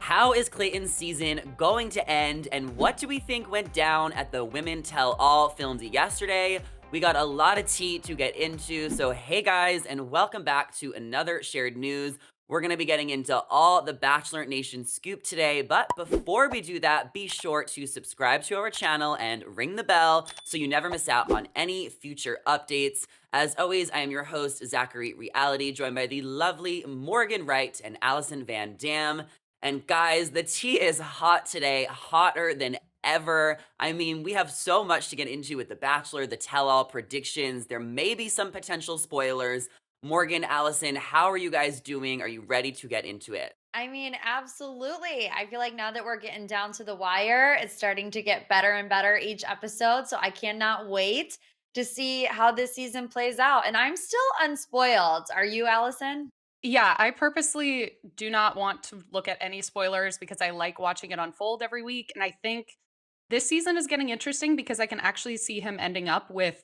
How is Clayton's season going to end, and what do we think went down at the Women Tell All filmed yesterday? We got a lot of tea to get into, so hey guys, and welcome back to another shared news. We're going to be getting into all the Bachelor Nation scoop today, but before we do that, be sure to subscribe to our channel and ring the bell so you never miss out on any future updates. As always, I am your host, Zachary Reality, joined by the lovely Morgan Wright and Allison Van Dam. And guys, the tea is hot today, hotter than ever. I mean, we have so much to get into with The Bachelor, the tell-all predictions. There may be some potential spoilers. Morgan, Allison, how are you guys doing? Are you ready to get into it? I mean, absolutely. I feel like now that we're getting down to the wire, it's starting to get better and better each episode. So I cannot wait to see how this season plays out. And I'm still unspoiled. Are you, Allison? Yeah, I purposely do not want to look at any spoilers because I like watching it unfold every week. And I think this season is getting interesting because I can actually see him ending up with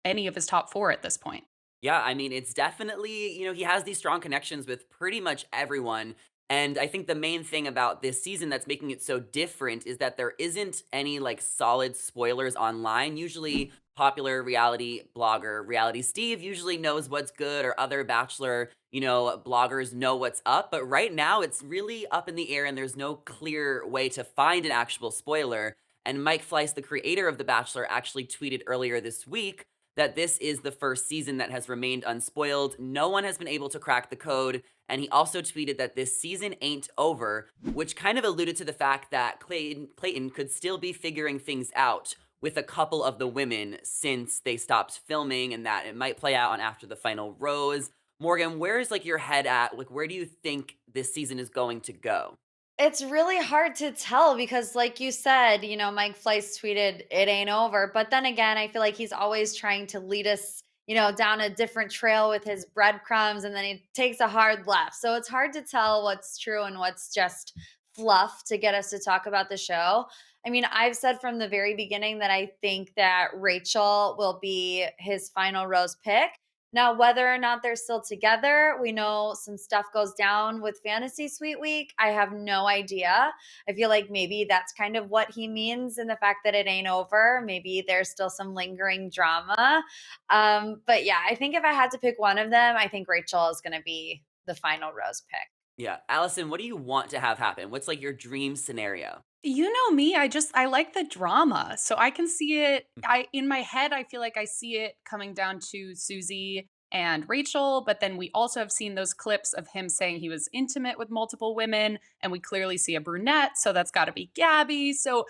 any of his top four at this point. Yeah, I mean, it's definitely, he has these strong connections with pretty much everyone. And I think the main thing about this season that's making it so different is that there isn't any like solid spoilers online. Usually, popular reality blogger Reality Steve usually knows what's good, or other Bachelor, bloggers know what's up. But right now, it's really up in the air and there's no clear way to find an actual spoiler. And Mike Fleiss, the creator of The Bachelor, actually tweeted earlier this week that this is the first season that has remained unspoiled. No one has been able to crack the code. And he also tweeted that this season ain't over, which kind of alluded to the fact that Clayton could still be figuring things out with a couple of the women since they stopped filming, and that it might play out on After the Final Rose. Morgan, where's like your head at? Like, where do you think this season is going to go? It's really hard to tell because, like you said, Mike Fleiss tweeted, it ain't over. But then again, I feel like he's always trying to lead us, down a different trail with his breadcrumbs and then he takes a hard left. So it's hard to tell what's true and what's just fluff to get us to talk about the show. I mean, I've said from the very beginning that I think that Rachel will be his final rose pick. Now, whether or not they're still together, we know some stuff goes down with Fantasy Suite Week. I have no idea. I feel like maybe that's kind of what he means in the fact that it ain't over. Maybe there's still some lingering drama. But yeah, I think if I had to pick one of them, I think Rachel is going to be the final rose pick. Yeah. Allison, what do you want to have happen? What's like your dream scenario? You know me, I like the drama. So I can see it. I in my head, I feel like I see it coming down to Susie and Rachel, but then we also have seen those clips of him saying he was intimate with multiple women, and we clearly see a brunette, so that's got to be Gabby. So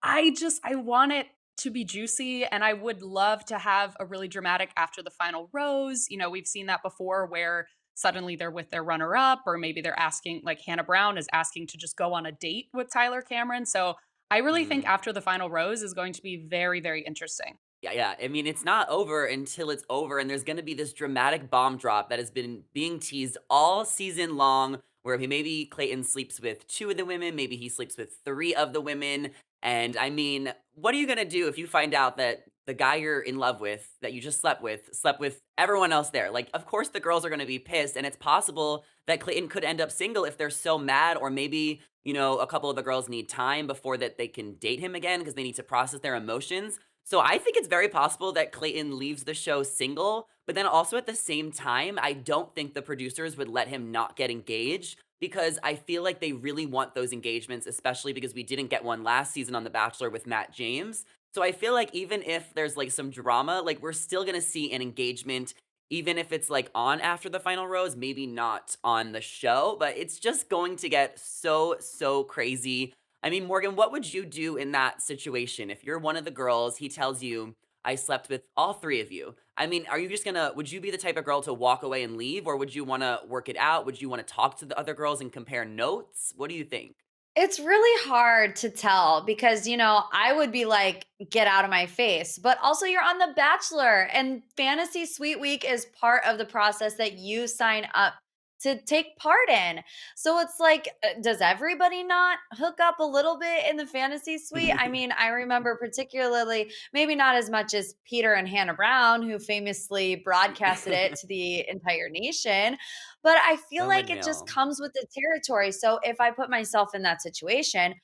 I want it to be juicy, and I would love to have a really dramatic after the final rose. We've seen that before where suddenly they're with their runner up, or maybe they're asking, like Hannah Brown is asking to just go on a date with Tyler Cameron. So I really think Mm. after the final rose is going to be very, very interesting. Yeah, yeah. I mean, it's not over until it's over, and there's gonna be this dramatic bomb drop that has been being teased all season long, where maybe Clayton sleeps with 2 of the women, maybe he sleeps with 3 of the women, and I mean, what are you gonna do if you find out that the guy you're in love with, that you just slept with everyone else there? Like, of course the girls are gonna be pissed, and it's possible that Clayton could end up single if they're so mad, or maybe, a couple of the girls need time before that they can date him again because they need to process their emotions. So I think it's very possible that Clayton leaves the show single, but then also at the same time, I don't think the producers would let him not get engaged because I feel like they really want those engagements, especially because we didn't get one last season on The Bachelor with Matt James. So I feel like even if there's like some drama, like we're still gonna see an engagement, even if it's like on After the Final Rose, maybe not on the show, but it's just going to get so, so crazy. I mean, Morgan, what would you do in that situation? If you're one of the girls, he tells you, I slept with all 3 of you. I mean, are you just gonna would you be the type of girl to walk away and leave, or would you wanna work it out? Would you wanna talk to the other girls and compare notes? What do you think? It's really hard to tell because, I would be like, get out of my face. But also, you're on The Bachelor, and Fantasy Suite Week is part of the process that you sign up to take part in. So it's like, does everybody not hook up a little bit in the fantasy suite? I mean, I remember particularly, maybe not as much as Peter and Hannah Brown, who famously broadcasted it to the entire nation, but I feel The like it just windmill. comes with the territory. So if I put myself in that situation,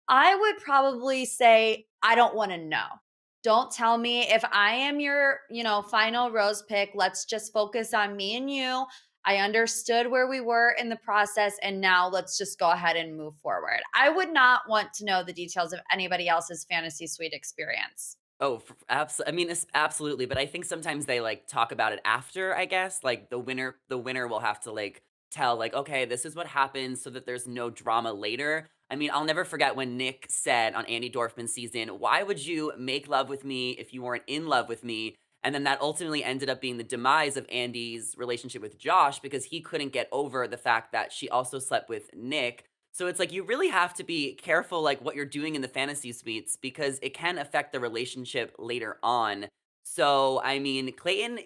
I would probably say, I don't want to know. Don't tell me if I am your, final rose pick. Let's just focus on me and you. I understood where we were in the process, and now let's just go ahead and move forward. I would not want to know the details of anybody else's fantasy suite experience. Oh, I mean, absolutely, but I think sometimes they, like, talk about it after, I guess, like, the winner will have to, like, tell, like, "Okay, this is what happens," so that there's no drama later. I mean, I'll never forget when Nick said on Andy Dorfman's season, "Why would you make love with me if you weren't in love with me?" And then that ultimately ended up being the demise of Andy's relationship with Josh because he couldn't get over the fact that she also slept with Nick. So it's like you really have to be careful like what you're doing in the fantasy suites because it can affect the relationship later on. So I mean, Clayton,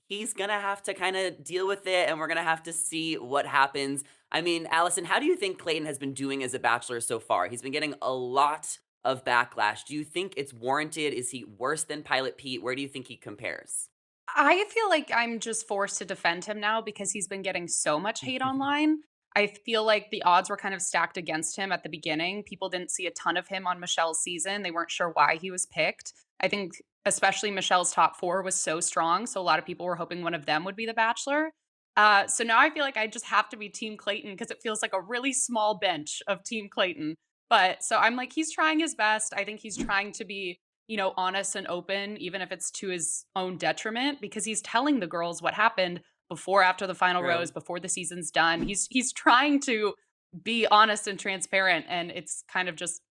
he's gonna have to kind of deal with it and we're gonna have to see what happens. I mean, Allison, how do you think Clayton has been doing as a bachelor so far? He's been getting a lot of backlash. Do you think it's warranted? Is he worse than Pilot Pete? Where do you think he compares? I feel like I'm just forced to defend him now because he's been getting so much hate online. I feel like the odds were kind of stacked against him at the beginning. People didn't see a ton of him on Michelle's season. They weren't sure why he was picked. I think especially Michelle's top 4 was so strong, so a lot of people were hoping one of them would be the Bachelor. So now I feel like I just have to be Team Clayton because it feels like a really small bench of Team Clayton. But so I'm like, he's trying his best. I think he's trying to be honest and open, even if it's to his own detriment, because he's telling the girls what happened before, after the final rose, True. before the season's done. He's trying to be honest and transparent, and it's kind of just,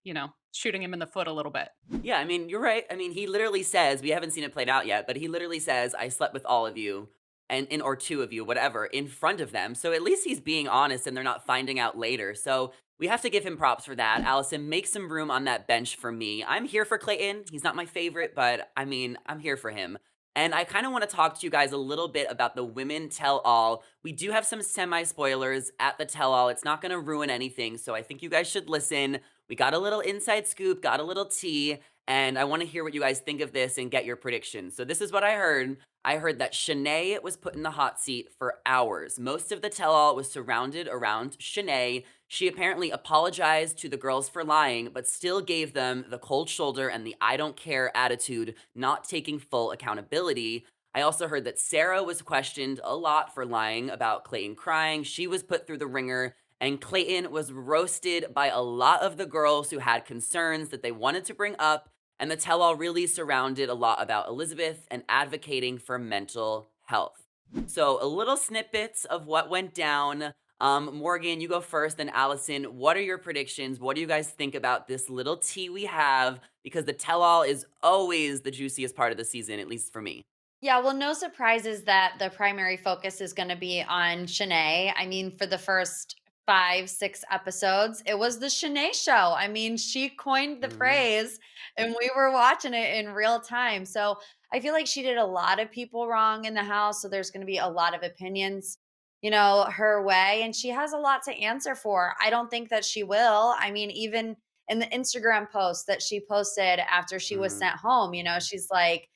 shooting him in the foot a little bit. Yeah, I mean, you're right. I mean, he literally says, we haven't seen it played out yet, but he literally says, I slept with all of you and in or two of you, whatever, in front of them. So at least he's being honest and they're not finding out later. So we have to give him props for that. Allison, make some room on that bench for me. I'm here for Clayton. He's not my favorite, but I mean, I'm here for him. And I kind of want to talk to you guys a little bit about the women tell all. We do have some semi spoilers at the tell all. It's not going to ruin anything. So I think you guys should listen. We got a little inside scoop, got a little tea, and I want to hear what you guys think of this and get your predictions. So this is what I heard. I heard that Shanae was put in the hot seat for hours. Most of the tell-all was surrounded around Shanae. She apparently apologized to the girls for lying, but still gave them the cold shoulder and the I don't care attitude, not taking full accountability. I also heard that Sarah was questioned a lot for lying about Clayton crying. She was put through the ringer and Clayton was roasted by a lot of the girls who had concerns that they wanted to bring up, and the tell all really surrounded a lot about Elizabeth and advocating for mental health. So, a little snippets of what went down. Morgan, you go first, then Allison. What are your predictions? What do you guys think about this little tea we have? Because the tell all is always the juiciest part of the season, at least for me. Yeah, well, no surprises that the primary focus is going to be on Shanae. I mean, for the first 5, 6 episodes, it was the Shanae show. I mean, she coined the Mhm. phrase and we were watching it in real time. So I feel like she did a lot of people wrong in the house. So there's going to be a lot of opinions, her way. And she has a lot to answer for. I don't think that she will. I mean, even in the Instagram post that she posted after she was Mhm. sent home, she's like,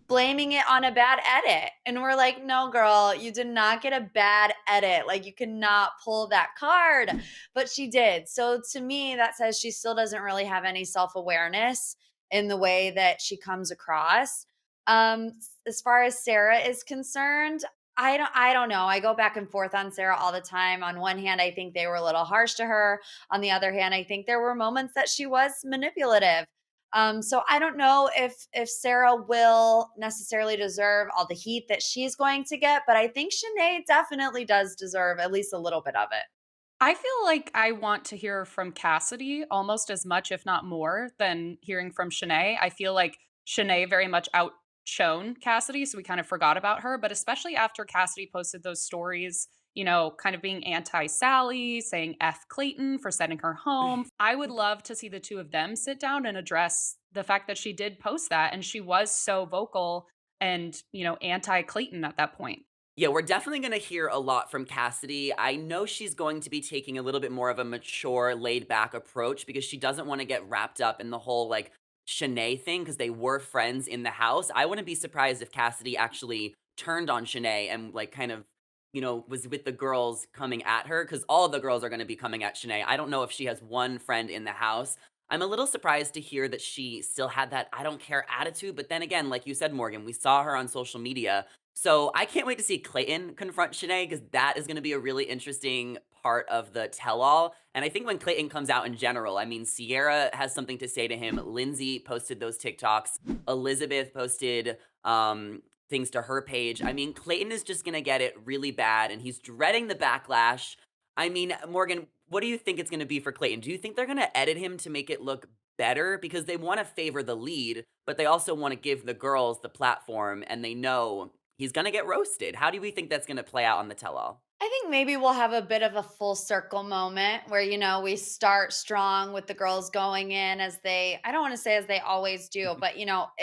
blaming it on a bad edit. And we're like, no, girl, you did not get a bad edit. Like, you cannot pull that card. But she did. So to me, that says she still doesn't really have any self awareness in the way that she comes across. As far as Sarah is concerned, I don't know. I go back and forth on Sarah all the time. On one hand, I think they were a little harsh to her. On the other hand, I think there were moments that she was manipulative. So I don't know if Sarah will necessarily deserve all the heat that she's going to get, but I think Shanae definitely does deserve at least a little bit of it. I feel like I want to hear from Cassidy almost as much, if not more, than hearing from Shanae. I feel like Shanae very much outshone Cassidy, so we kind of forgot about her. But especially after Cassidy posted those stories, kind of being anti Sally, saying F Clayton for sending her home. I would love to see the two of them sit down and address the fact that she did post that and she was so vocal and, anti Clayton at that point. Yeah, we're definitely gonna hear a lot from Cassidy. I know she's going to be taking a little bit more of a mature, laid back approach because she doesn't want to get wrapped up in the whole like Shanae thing because they were friends in the house. I wouldn't be surprised if Cassidy actually turned on Shanae and like kind of, was with the girls coming at her because all of the girls are going to be coming at Shanae. I don't know if she has one friend in the house. I'm a little surprised to hear that she still had that I don't care attitude. But then again, like you said, Morgan, we saw her on social media, so I can't wait to see Clayton confront Shanae because that is going to be a really interesting part of the tell-all. And I think when Clayton comes out in general, I mean, Sierra has something to say to him. Lindsay posted those TikToks. Elizabeth posted things to her page. I mean, Clayton is just going to get it really bad, and he's dreading the backlash. I mean, Morgan, what do you think it's going to be for Clayton? Do you think they're going to edit him to make it look better because they want to favor the lead, but they also want to give the girls the platform and they know he's gonna get roasted. How do we think that's gonna play out on the tell-all? I think maybe we'll have a bit of a full circle moment where, we start strong with the girls going in as I don't want to say as they always do, but,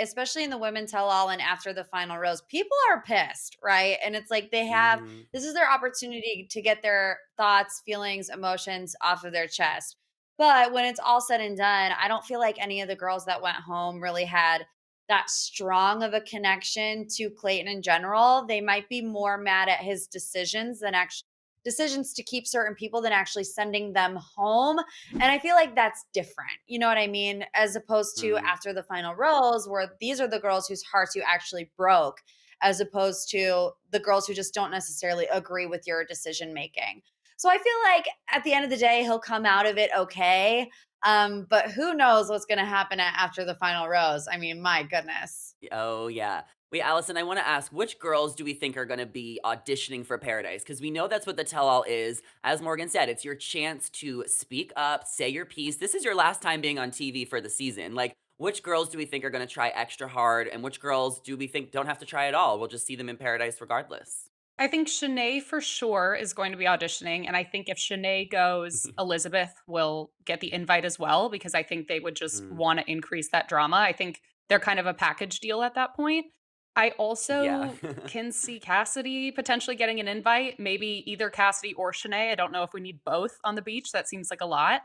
especially in the women tell all and after the final rose, people are pissed, right? And it's like Mhm. this is their opportunity to get their thoughts, feelings, emotions off of their chest. But when it's all said and done, I don't feel like any of the girls that went home really had that strong of a connection to Clayton in general. They might be more mad at his decisions than actually decisions to keep certain people than actually sending them home. And I feel like that's different. You know what I mean? As opposed to Mm. after the final rose, where these are the girls whose hearts you actually broke, as opposed to the girls who just don't necessarily agree with your decision making. So I feel like at the end of the day, he'll come out of it okay. But who knows what's going to happen after the final rose? I mean, my goodness. Oh, yeah. Wait, Allison, I wanna ask, which girls do we think are gonna be auditioning for Paradise? Because we know that's what the tell-all is. As Morgan said, it's your chance to speak up, say your piece. This is your last time being on TV for the season. Like, which girls do we think are gonna try extra hard, and which girls do we think don't have to try at all? We'll just see them in Paradise regardless. I think Shanae for sure is going to be auditioning, and I think if Shanae goes, Elizabeth will get the invite as well because I think they would just Mm, wanna increase that drama. I think they're kind of a package deal at that point. I yeah. also can see Cassidy potentially getting an invite, maybe either Cassidy or Shanae. I don't know if we need both on the beach, that seems like a lot.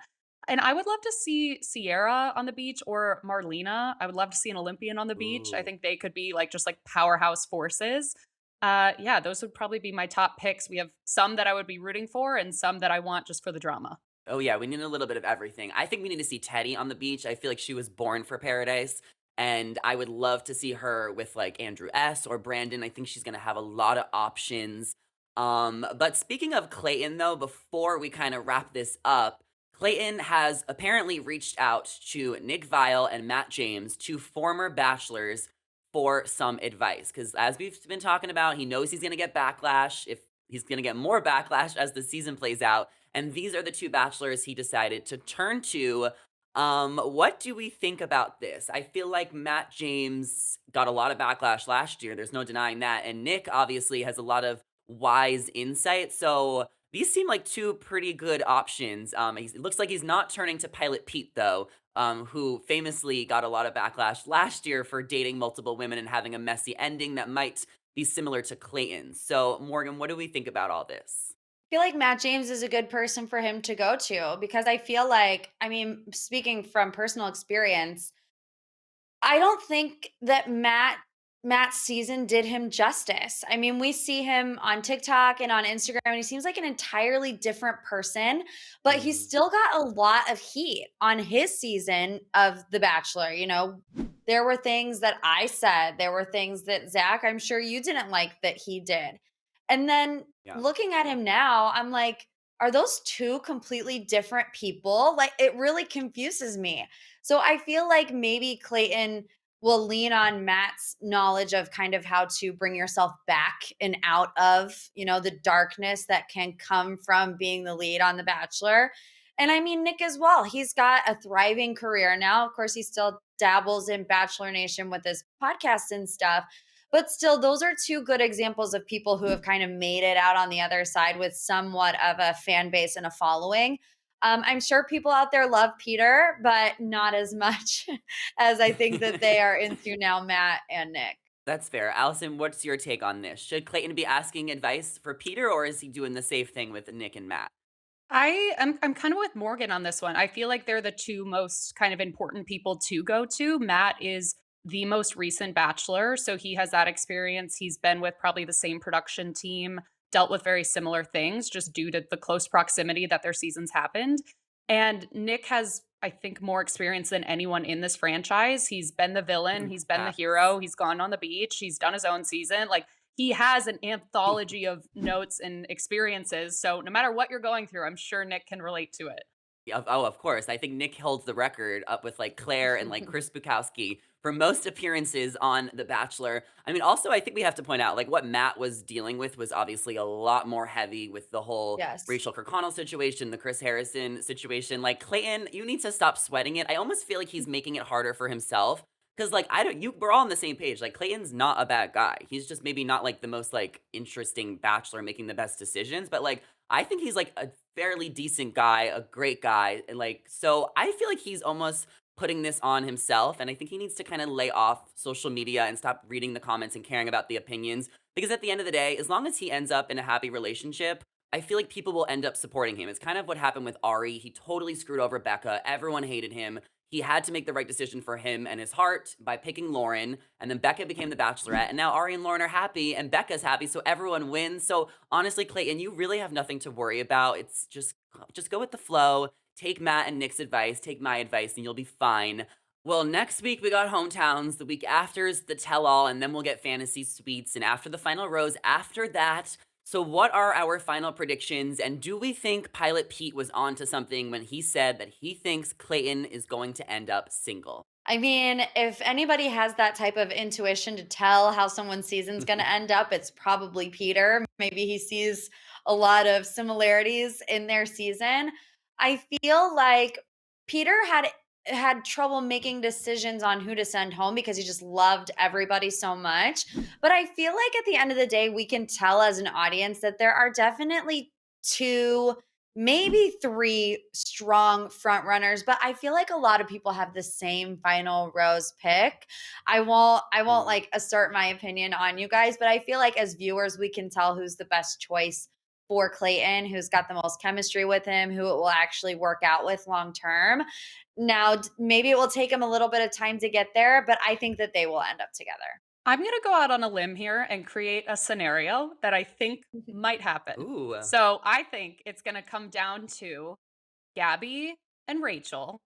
And I would love to see Sierra on the beach or Marlena. I would love to see an Olympian on the beach. I Ooh. think they could be, like, just, like, powerhouse forces. Yeah, those would probably be my top picks. We have some that I would be rooting for and some that I want just for the drama. Oh yeah, we need a little bit of everything. I think we need to see Teddy on the beach. I feel like she was born for paradise, and I would love to see her with like Andrew S or Brandon. I think she's gonna have a lot of options. But speaking of Clayton, though, before we kind of wrap this up, Clayton has apparently reached out to Nick Vile and Matt James, two former bachelors, for some advice. Because as we've been talking about, he knows he's gonna get backlash. If he's gonna get more backlash as the season plays out, and these are the 2 bachelors he decided to turn to. What do we think about this? I feel like Matt James got a lot of backlash last year, there's no denying that, and Nick obviously has a lot of wise insight, so these seem like 2 pretty good options. It looks like he's not turning to Pilot Pete, though, who famously got a lot of backlash last year for dating multiple women and having a messy ending that might be similar to Clayton. So, Morgan, what do we think about all this? Feel like Matt James is a good person for him to go to because I feel like, I mean, speaking from personal experience, I don't think that Matt's season did him justice. I mean, we see him on TikTok and on Instagram, and he seems like an entirely different person, but he's Mhm. still got a lot of heat on his season of The Bachelor. There were things that I said, there were things that Zach, I'm sure you didn't like that he did. And then Yeah. looking at him now, I'm like, are those two completely different people? Like, it really confuses me. So I feel like maybe Clayton will lean on Matt's knowledge of kind of how to bring yourself back and out of, the darkness that can come from being the lead on The Bachelor. And I mean, Nick as well. He's got a thriving career now. Of course, he still dabbles in Bachelor Nation with his podcast and stuff. But still, those are two good examples of people who have kind of made it out on the other side with somewhat of a fan base and a following. I'm sure people out there love Peter, but not as much as I think that they are into now Matt and Nick. That's fair. Allison, what's your take on this? Should Clayton be asking advice for Peter, or is he doing the safe thing with Nick and Matt? I'm kind of with Morgan on this one. I feel like they're the two most kind of important people to go to. Matt is the most recent bachelor, so he has that experience. He's been with probably the same production team, dealt with very similar things just due to the close proximity that their seasons happened. And Nick has, I think, more experience than anyone in this franchise. He's been the villain, he's been the Facts. hero, he's gone on the beach, he's done his own season. Like he has an anthology of notes and experiences. So no matter what you're going through, I'm sure Nick can relate to it. Yeah, oh, of course. I think Nick holds the record up with like Claire and like Chris Bukowski for most appearances on The Bachelor. I mean, also, I think we have to point out like what Matt was dealing with was obviously a lot more heavy with the whole Yes. Rachel Kirkconnell situation, the Chris Harrison situation. Like Clayton, you need to stop sweating it. I almost feel like he's making it harder for himself because like I don't, you we're all on the same page. Like Clayton's not a bad guy. He's just maybe not like the most like interesting bachelor making the best decisions, but like I think he's like a fairly decent guy, a great guy, and, like, so I feel like he's almost putting this on himself, and I think he needs to kinda lay off social media and stop reading the comments and caring about the opinions, because at the end of the day, as long as he ends up in a happy relationship, I feel like people will end up supporting him. It's kind of what happened with Ari. He totally screwed over Becca. Everyone hated him. He had to make the right decision for him and his heart by picking Lauren, and then Becca became the bachelorette, and now Ari and Lauren are happy, and Becca's happy, so everyone wins. So honestly, Clayton, you really have nothing to worry about. It's just go with the flow. Take Matt and Nick's advice, take my advice, and you'll be fine. Well, next week we got hometowns. The week after is the tell all, and then we'll get fantasy suites. And after the final rose, after that. So, what are our final predictions? And do we think Pilot Pete was onto something when he said that he thinks Clayton is going to end up single? I mean, if anybody has that type of intuition to tell how someone's season's gonna end up, it's probably Peter. Maybe he sees a lot of similarities in their season. I feel like Peter had trouble making decisions on who to send home because he just loved everybody so much. But I feel like at the end of the day, we can tell as an audience that there are definitely two, maybe three strong front runners, but I feel like a lot of people have the same final rose pick. I won't Mm, like assert my opinion on you guys, but I feel like as viewers we can tell who's the best choice for Clayton, who's got the most chemistry with him, who it will actually work out with long term. Now, maybe it will take him a little bit of time to get there, but I think that they will end up together. I'm going to go out on a limb here and create a scenario that I think might happen. ooh, So I think it's going to come down to Gabby and Rachel,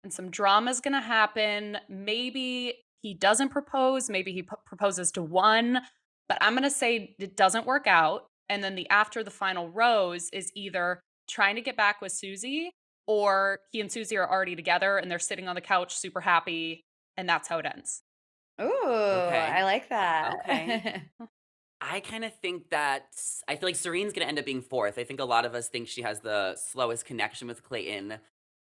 and some drama is going to happen. Maybe he doesn't propose, maybe he proposes to one, but I'm going to say it doesn't work out. And then the after the final rose is either trying to get back with Susie or he and Susie are already together and they're sitting on the couch super happy. And that's how it ends. Ooh, okay, I like okay. that. I kind of think that I feel like Serene's going to end up being fourth. I think a lot of us think she has the slowest connection with Clayton.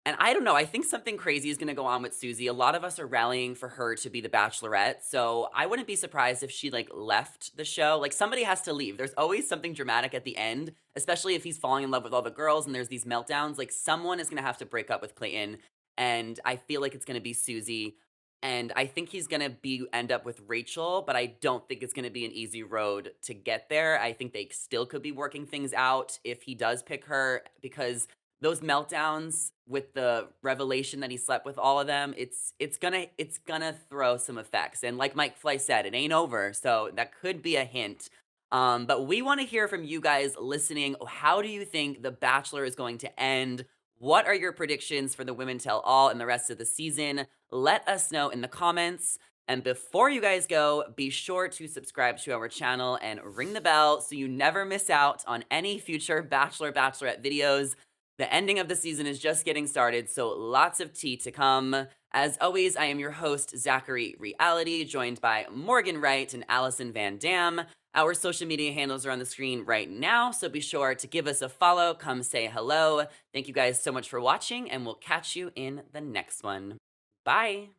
And I don't know. I think something crazy is going to go on with Susie. A lot of us are rallying for her to be the bachelorette. So I wouldn't be surprised if she like left the show. Like somebody has to leave. There's always something dramatic at the end, especially if he's falling in love with all the girls and there's these meltdowns. Like someone is going to have to break up with Clayton. And I feel like it's going to be Susie. And I think he's gonna be end up with Rachel, but I don't think it's gonna be an easy road to get there. I think they still could be working things out if he does pick her, because those meltdowns with the revelation that he slept with all of them, it's gonna throw some effects. And like Mike Fleiss said, it ain't over, so that could be a hint. But we want to hear from you guys listening. How do you think The Bachelor is going to end? What are your predictions for the Women Tell All and the rest of the season? Let us know in the comments. And before you guys go, be sure to subscribe to our channel and ring the bell so you never miss out on any future Bachelor Bachelorette videos. The ending of the season is just getting started, so lots of tea to come. As always, I am your host, Zachary Reality, joined by Morgan Wright and Allison Van Dam. Our social media handles are on the screen right now, so be sure to give us a follow, come say hello. Thank you guys so much for watching, and we'll catch you in the next one. Bye.